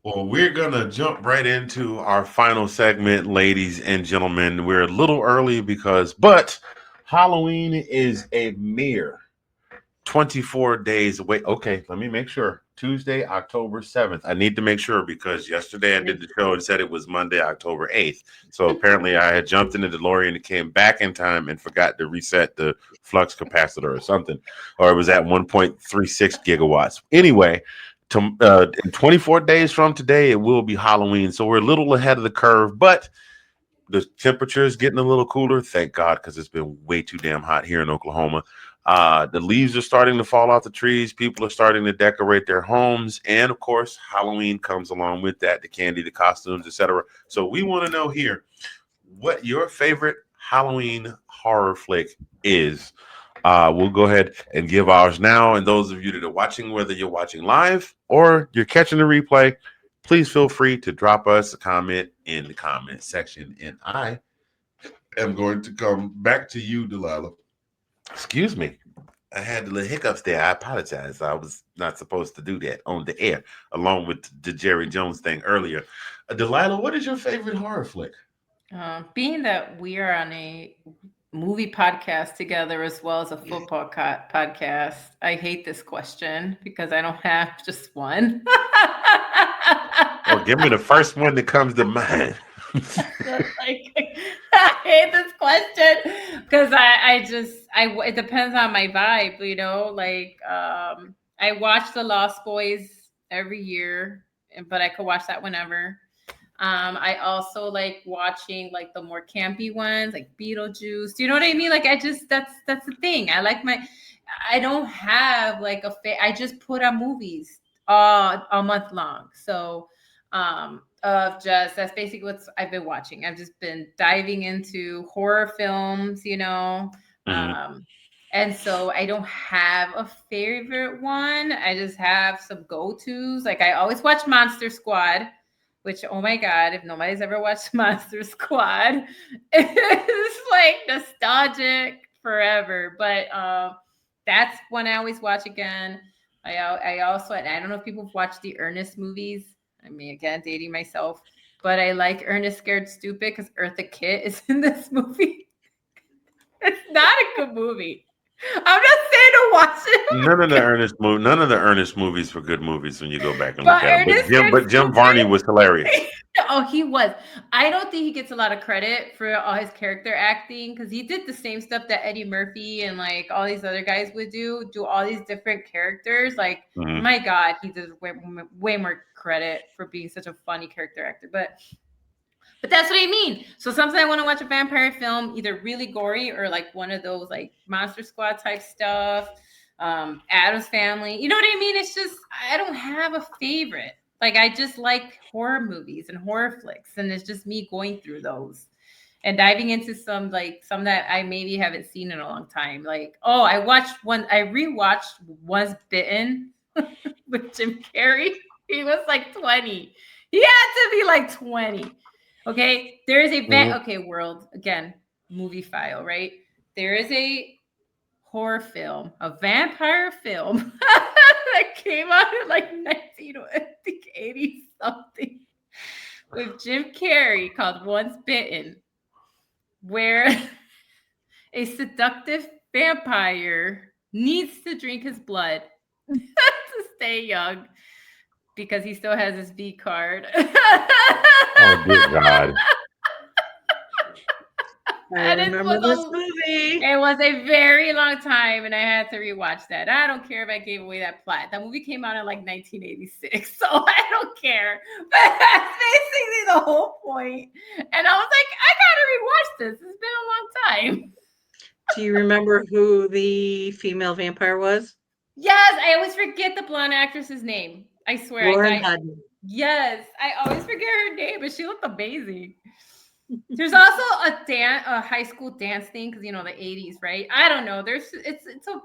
Well, we're going to jump right into our final segment, ladies and gentlemen. We're a little early but Halloween is a mere 24 days away. Okay, let me make sure. Tuesday, October 7th. I need to make sure because yesterday I did the show and said it was Monday, October 8th. So apparently I had jumped in the DeLorean and came back in time and forgot to reset the flux capacitor or something, or it was at 1.36 gigawatts. Anyway, in 24 days from today, it will be Halloween. So we're a little ahead of the curve, but the temperature is getting a little cooler. Thank God, because it's been way too damn hot here in Oklahoma. The leaves are starting to fall off the trees. People are starting to decorate their homes. And of course, Halloween comes along with that, the candy, the costumes, etc. So we want to know here what your favorite Halloween horror flick is. We'll go ahead and give ours now. And those of you that are watching, whether you're watching live or you're catching the replay, please feel free to drop us a comment in the comment section. And I am going to come back to you, Delilah. Excuse me. I had the little hiccups there. I apologize. I was not supposed to do that on the air, along with the Jerry Jones thing earlier. Delilah, what is your favorite horror flick? Being that we are on a movie podcast together as well as a football podcast, I hate this question because I don't have just one. Well, give me the first one that comes to mind. Like, I hate this question because it depends on my vibe, I watch The Lost Boys every year, but I could watch that whenever. I also like watching like the more campy ones, like Beetlejuice. Do you know what I mean? Like that's the thing. I don't have like I just put on movies all month long. So of just that's basically what I've been watching. I've just been diving into horror films, Mhm. and so I don't have a favorite one. I just have some go-tos. Like I always watch Monster Squad, which oh my god, if nobody's ever watched Monster Squad, it's like nostalgic forever. But that's one I always watch again. I also, and I don't know if people have watched the Ernest movies. I mean, again, dating myself, but I like Ernest Scared Stupid because Eartha Kitt is in this movie. It's not a good movie. I'm not saying to watch it, None of the Ernest movies were good movies when you go back and look but at them. Ernest Scared But Jim Varney was hilarious. Stupid. Oh, he was. I don't think he gets a lot of credit for all his character acting because he did the same stuff that Eddie Murphy and like all these other guys would do all these different characters. Like, Mhm. my God, he deserves way more credit for being such a funny character actor. But that's what I mean. So sometimes I want to watch a vampire film, either really gory or like one of those like Monster Squad type stuff, Adam's Family. You know what I mean? It's just I don't have a favorite. Like I just like horror movies and horror flicks, and it's just me going through those and diving into some that I maybe haven't seen in a long time. Like I rewatched Once Bitten with Jim Carrey. He was like 20. He had to be like 20. Okay, there is a Mhm. okay, world again, movie file, right? There is a horror film, a vampire film that came out in like 1980 something with Jim Carrey called Once Bitten, where a seductive vampire needs to drink his blood to stay young because he still has his V card. Oh dear God! I And remember this movie. it was a very long time, and I had to rewatch that. I don't care if I gave away that plot. That movie came out in like 1986, so I don't care. But that's basically the whole point. And I was like, I gotta rewatch this. It's been a long time. Do you remember who the female vampire was? Yes, I always forget the blonde actress's name. I swear, Lauren Hudson. Yes, I always forget her name, but she looked amazing. There's also a high school dance thing because the 80s, right? I don't know. It's a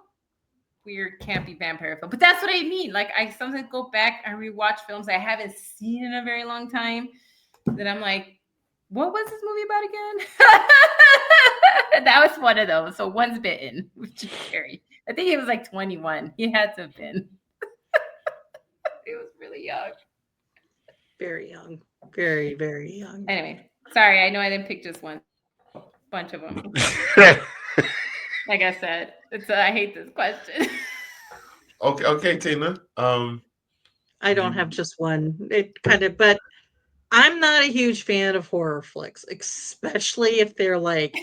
weird campy vampire film, but that's what I mean. Like I sometimes go back and rewatch films I haven't seen in a very long time. That I'm like, what was this movie about again? That was one of those. So Once Bitten with Jim Carrey. I think he was like 21. He had to have been. He was really young. Very young. Very, very young. Anyway, sorry. I know I didn't pick just one. Bunch of them. Like I said, I hate this question. Okay, Tina. I don't have just one. It kind of, but I'm not a huge fan of horror flicks, especially if they're like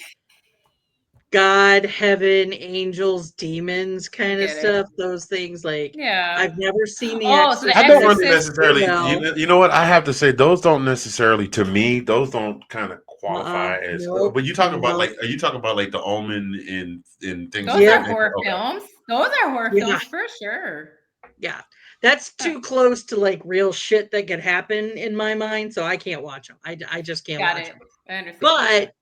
God, heaven, angels, demons kind of Get it. stuff. Those things, like Yeah. I've never seen The Oh, so The I Exorcist. don't really Exorcist. necessarily. No. You know what? I have to say those don't necessarily to me. Those don't kind of qualify as. Nope. But you talking about Nope. like? Are you talking about like the Omen and things of Those that are Yeah. nature? horror Okay. films. Those are horror Yeah. films for sure. Yeah. That's too close to like real shit that could happen in my mind, so I can't watch them. I just can't Got watch it. them. I understand. But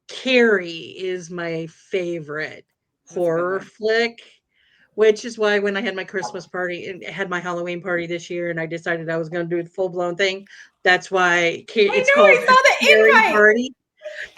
Carrie is my favorite That's a good horror one. flick, which is why when I had my Christmas party and had my Halloween party this year, and I decided I was going to do the full blown thing. That's why it's I called know. I the saw the Carrie invite. Party.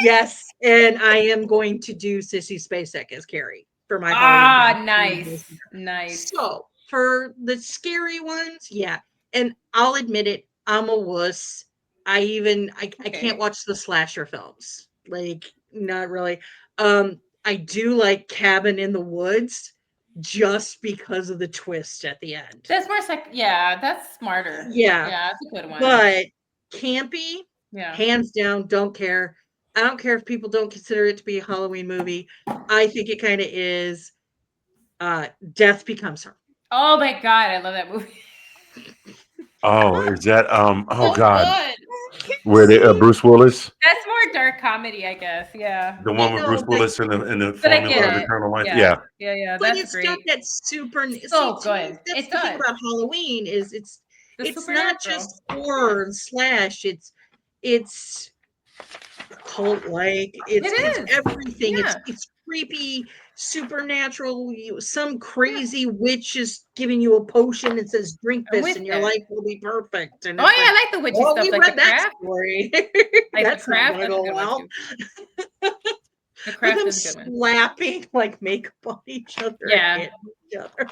Yes, and I am going to do Sissy Spacek as Carrie for my Ah, Halloween party. nice. So for the scary ones, yeah, and I'll admit it, I'm a wuss. I can't Okay. watch the slasher films. Like, not really. I do like Cabin in the Woods just because of the twist at the end. That's more yeah, that's smarter. Yeah, Yeah, that's a good one. but campy, Yeah. hands down, don't care. I don't care if people don't consider it to be a Halloween movie. I think it kind of is. Death Becomes Her. Oh my god, I love that movie. Oh, is that Oh So God, good. where they Bruce Willis, That's more dark comedy, I guess. Yeah. the I one with Bruce know, but Willis in the But I formula get of it. eternal life? Yeah. Yeah. Yeah. but That's it's got great. that super. See, So to me, good. that's It the thing does. about Halloween is The it's not supernatural. just horror and slash. It's cult like. It's It is. everything. Yeah. It's creepy, supernatural. Some Yeah. crazy witch is giving you a potion and says drink I'm this with and your it. life will be perfect. And Oh it's yeah, like, I like the witchy oh, stuff, we like The read that Craft. story. Like The That's not Craft, gonna that's a go good one well. too. The With Craft them is a good one. slapping like makeup on each other and Yeah. hitting each other.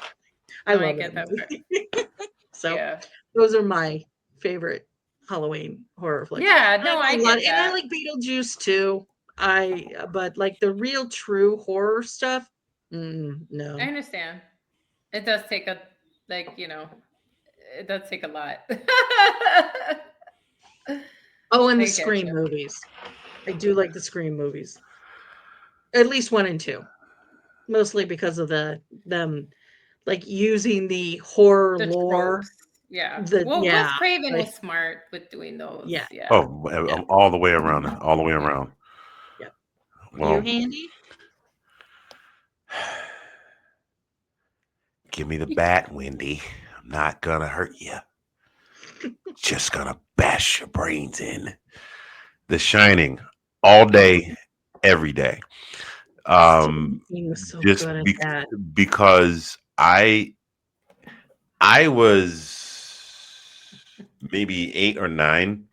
I No, I love get that that part. movie. So Yeah. those are my favorite Halloween horror flicks. Yeah, I no, I know a lot, get and I that. like Beetlejuice too. But like the real true horror stuff, I no. understand. It does take a it does take a lot. Oh, and the I get Scream you. movies. I do like the Scream movies, at least 1 and 2, mostly because of them like using the horror The lore. tropes. Yeah. The Well, Wes yeah, Craven like was smart with doing those. yeah, Yeah. yeah, Oh, all the way around, all the way Yeah. around. yeah. You Well, handy? give me the bat, Wendy. I'm not gonna hurt you. Just gonna bash your brains in. The Shining, all day, every day. Stephen Um, King was so just good at that. because I was maybe 8 or 9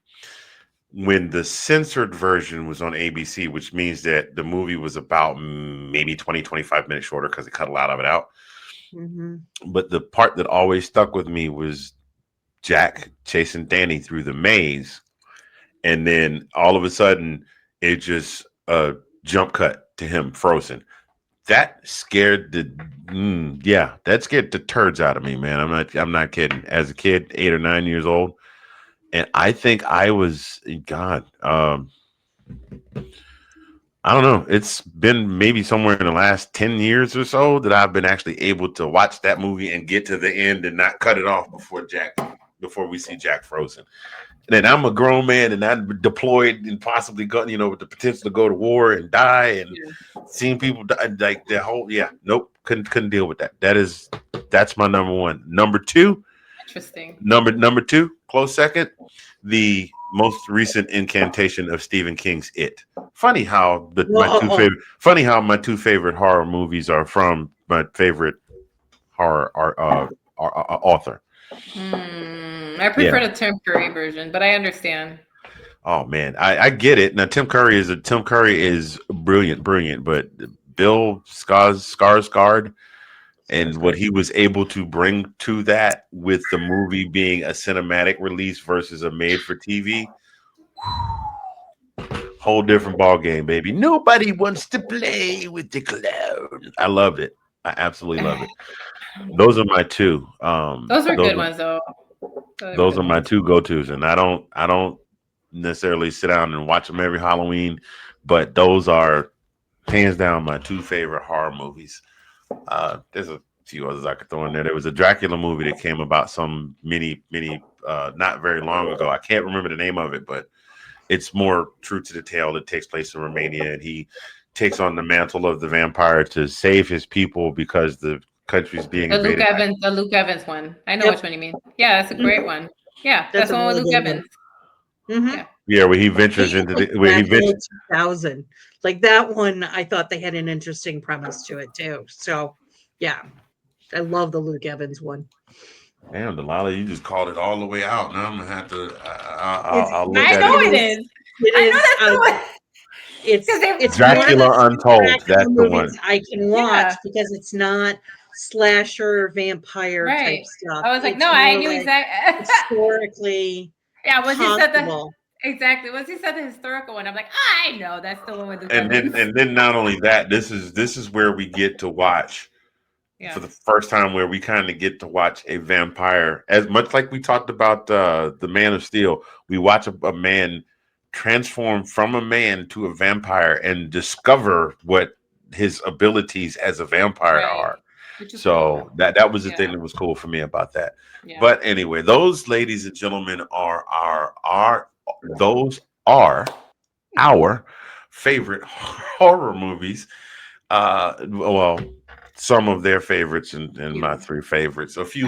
when the censored version was on ABC, which means that the movie was about maybe 20, 25 minutes shorter because it cut a lot of it out. Mhm. But the part that always stuck with me was Jack chasing Danny through the maze. And then all of a sudden, it just jump cut to him frozen. That scared that scared the turds out of me, man. I'm not kidding. As a kid, 8 or 9 years old, and I think I was God. I don't know. It's been maybe somewhere in the last 10 years or so that I've been actually able to watch that movie and get to the end and not cut it off before we see Jack frozen. And I'm a grown man and I'm deployed and possibly got, with the potential to go to war and die and seeing people die, like the whole, nope, couldn't deal with that. That's my number one. Number two, Interesting. number two, close second, the most recent incantation of Stephen King's It. Funny how my two favorite horror movies are from my favorite horror author. I prefer the Tim Curry version, but I understand. Oh man, I get it. Now Tim Curry is brilliant, but Bill Skarsgård and what he was able to bring to that with the movie being a cinematic release versus a made for TV, whole different ball game, baby. Nobody wants to play with the clown. I loved it. I absolutely love it. Those are my two. Those are good ones, though. Those are my two go-tos, and I don't necessarily sit down and watch them every Halloween, but those are hands down my two favorite horror movies. There's a few others I could throw in there. There was a Dracula movie that came about some many not very long ago. I can't remember the name of it, but it's more true to the tale. It takes place in Romania, and he takes on the mantle of the vampire to save his people because the country's being invaded. The Luke Evans one. I know which one you mean. Yeah, that's a great one. Yeah, that's the one with Luke Evans. Yeah, where he ventures into the where he ventures 2000. Like that one, I thought they had an interesting premise to it too. So, yeah, I love the Luke Evans one. Damn, Delilah, you just called it all the way out. Now I'm gonna have to. I'll look I at know it. it is. I know that's the one. It's Dracula Untold. That's the one I can watch because it's not slasher vampire type stuff. I was like, no, I knew exactly. Historically, yeah. Once you said that, exactly. Once you said the historical one, I'm like, I know that's the one with the. And then not only that, this is where we get to watch. For the first time, where we kind of get to watch a vampire, as much like we talked about the Man of Steel, we watch a man transform from a man to a vampire and discover what his abilities as a vampire are. So cool. that was the thing that was cool for me about that. Yeah. But anyway, those, ladies and gentlemen, are our favorite horror movies. Well, some of their favorites and my three favorites. A few